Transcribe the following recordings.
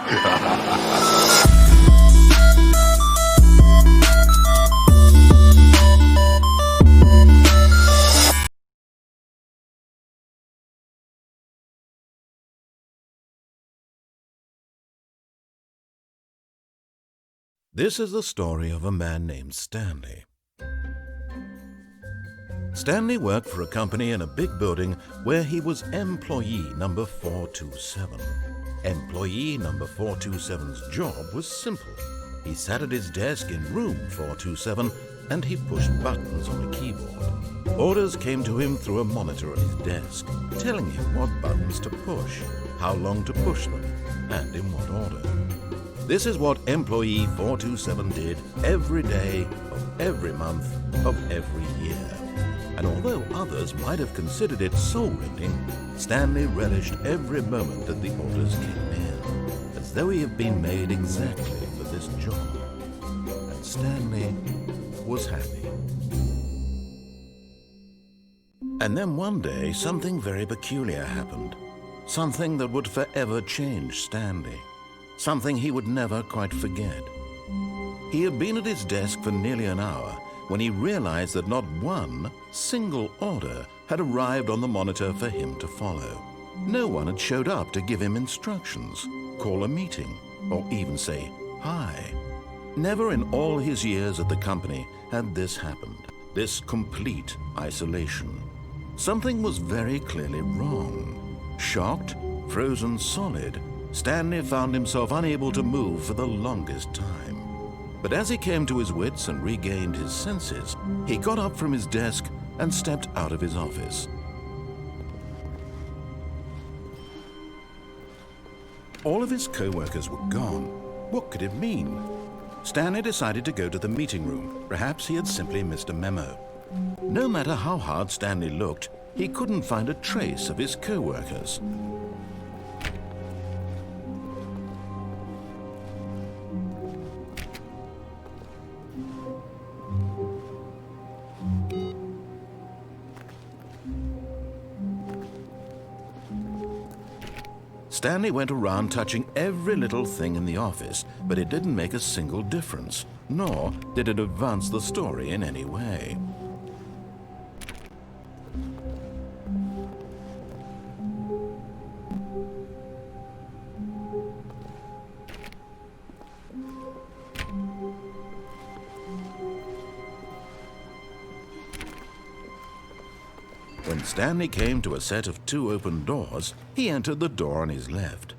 This is the story of a man named Stanley. Stanley worked for a company in a big building where he was employee number 427. Employee number 427's job was simple. He sat at his desk in room 427 and he pushed buttons on a keyboard. Orders came to him through a monitor at his desk, telling him what buttons to push, how long to push them, and in what order. This is what employee 427 did every day of every month of every year. And although others might have considered it soul-rending, Stanley relished every moment that the orders came in, as though he had been made exactly for this job. And Stanley was happy. And then one day, something very peculiar happened. Something that would forever change Stanley. Something he would never quite forget. He had been at his desk for nearly an hour when he realized that not one single order had arrived on the monitor for him to follow. No one had showed up to give him instructions, call a meeting, or even say hi. Never in all his years at the company had this happened, this complete isolation. Something was very clearly wrong. Shocked, frozen solid, Stanley found himself unable to move for the longest time. But as he came to his wits and regained his senses, he got up from his desk and stepped out of his office. All of his co-workers were gone. What could it mean? Stanley decided to go to the meeting room. Perhaps he had simply missed a memo. No matter how hard Stanley looked, he couldn't find a trace of his co-workers. Stanley went around touching every little thing in the office, but it didn't make a single difference, nor did it advance the story in any way. When Stanley came to a set of 2 open doors, he entered the door on his left.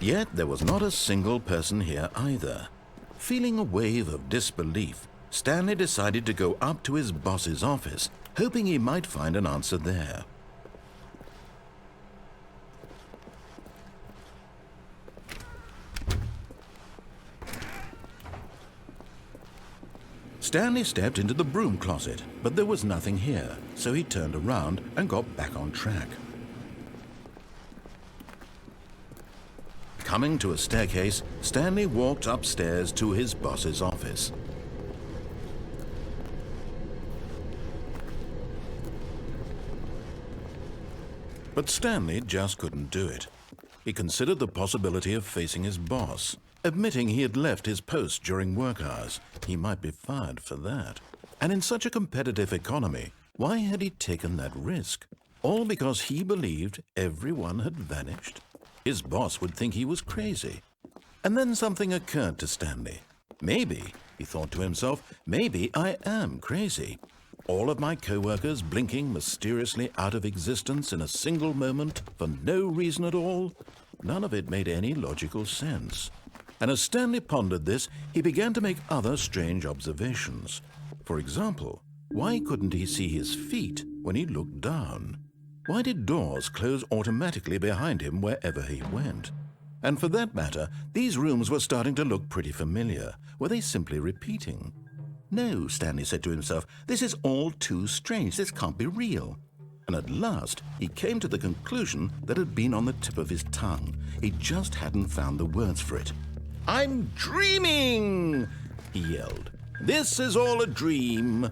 Yet there was not a single person here either. Feeling a wave of disbelief, Stanley decided to go up to his boss's office, hoping he might find an answer there. Stanley stepped into the broom closet, but there was nothing here, so he turned around and got back on track. Coming to a staircase, Stanley walked upstairs to his boss's office. But Stanley just couldn't do it. He considered the possibility of facing his boss, admitting he had left his post during work hours. He might be fired for that. And in such a competitive economy, why had he taken that risk? All because he believed everyone had vanished? His boss would think he was crazy. And then something occurred to Stanley. Maybe, he thought to himself, maybe I am crazy. All of my co-workers blinking mysteriously out of existence in a single moment for no reason at all? None of it made any logical sense. And as Stanley pondered this, he began to make other strange observations. For example, why couldn't he see his feet when he looked down? Why did doors close automatically behind him wherever he went? And for that matter, these rooms were starting to look pretty familiar. Were they simply repeating? No, Stanley said to himself, this is all too strange. This can't be real. And at last, he came to the conclusion that had been on the tip of his tongue. He just hadn't found the words for it. "I'm dreaming!" he yelled. "This is all a dream."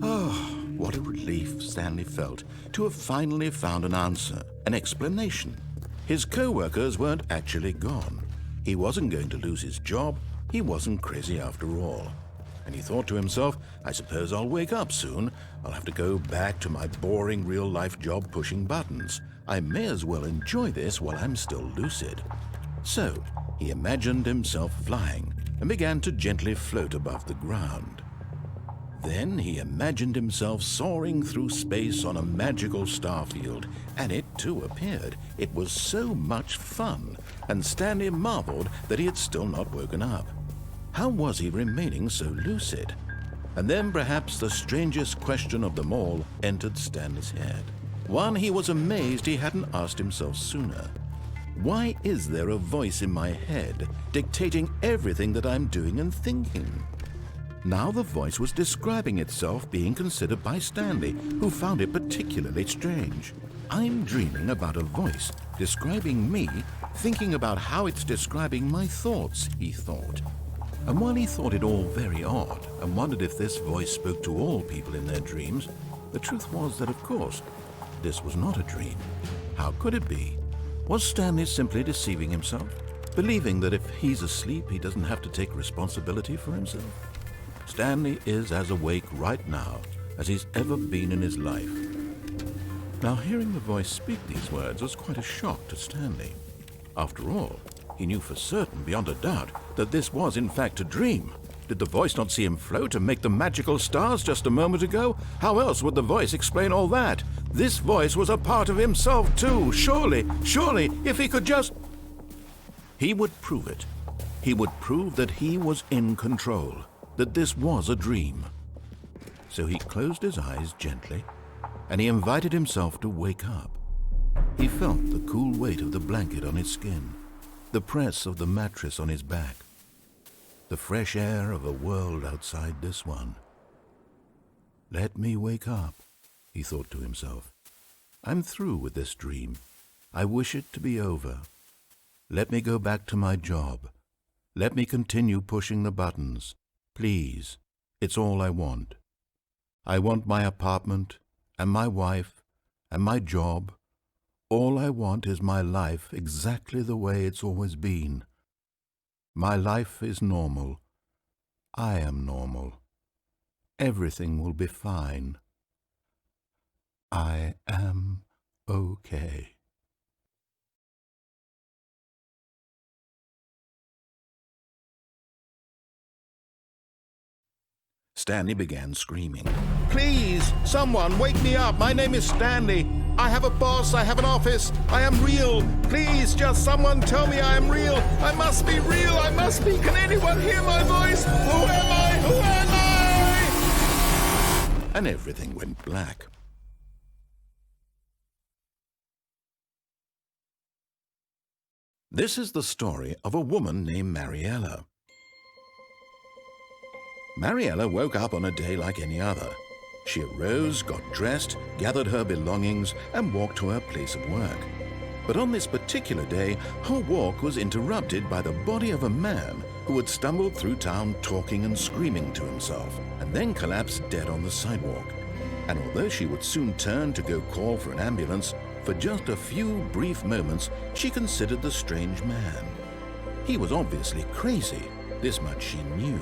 Oh, what a relief Stanley felt to have finally found an answer, an explanation. His co-workers weren't actually gone. He wasn't going to lose his job. He wasn't crazy after all. And he thought to himself, I suppose I'll wake up soon. I'll have to go back to my boring real-life job pushing buttons. I may as well enjoy this while I'm still lucid. So he imagined himself flying and began to gently float above the ground. Then he imagined himself soaring through space on a magical starfield, and it too appeared. It was so much fun, and Stanley marveled that he had still not woken up. How was he remaining so lucid? And then perhaps the strangest question of them all entered Stanley's head. One he was amazed he hadn't asked himself sooner. Why is there a voice in my head dictating everything that I'm doing and thinking? Now the voice was describing itself being considered by Stanley, who found it particularly strange. I'm dreaming about a voice describing me, thinking about how it's describing my thoughts, he thought. And while he thought it all very odd and wondered if this voice spoke to all people in their dreams, the truth was that, of course, this was not a dream. How could it be? Was Stanley simply deceiving himself, believing that if he's asleep, he doesn't have to take responsibility for himself? Stanley is as awake right now as he's ever been in his life. Now, hearing the voice speak these words was quite a shock to Stanley. After all, he knew for certain, beyond a doubt, that this was in fact a dream. Did the voice not see him float and make the magical stars just a moment ago? How else would the voice explain all that? This voice was a part of himself too. Surely, if he could just... He would prove it. He would prove that he was in control, that this was a dream. So he closed his eyes gently, and he invited himself to wake up. He felt the cool weight of the blanket on his skin, the press of the mattress on his back, the fresh air of a world outside this one. Let me wake up, he thought to himself. I'm through with this dream. I wish it to be over. Let me go back to my job. Let me continue pushing the buttons. Please, it's all I want. I want my apartment and my wife and my job. All I want is my life exactly the way it's always been. My life is normal. I am normal. Everything will be fine. I am okay. Stanley began screaming. Please, someone, wake me up. My name is Stanley. I have a boss. I have an office. I am real. Please, just someone tell me I am real. I must be real. I must be. Can anyone hear my voice? Who am I? Who am I? And everything went black. This is the story of a woman named Mariella. Mariella woke up on a day like any other. She arose, got dressed, gathered her belongings, and walked to her place of work. But on this particular day, her walk was interrupted by the body of a man who had stumbled through town talking and screaming to himself, and then collapsed dead on the sidewalk. And although she would soon turn to go call for an ambulance, for just a few brief moments, she considered the strange man. He was obviously crazy. This much she knew.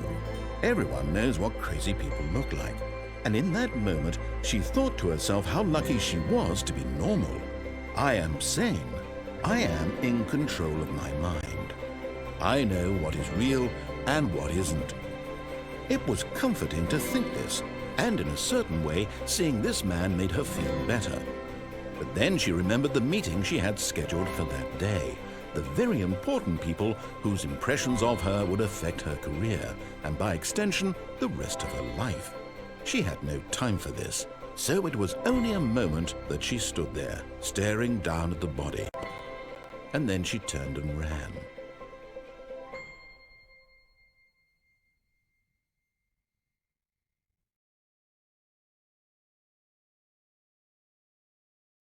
Everyone knows what crazy people look like. And in that moment, she thought to herself how lucky she was to be normal. I am sane. I am in control of my mind. I know what is real and what isn't. It was comforting to think this, and in a certain way, seeing this man made her feel better. But then she remembered the meeting she had scheduled for that day. The very important people whose impressions of her would affect her career, and by extension, the rest of her life. She had no time for this, so it was only a moment that she stood there, staring down at the body. And then she turned and ran.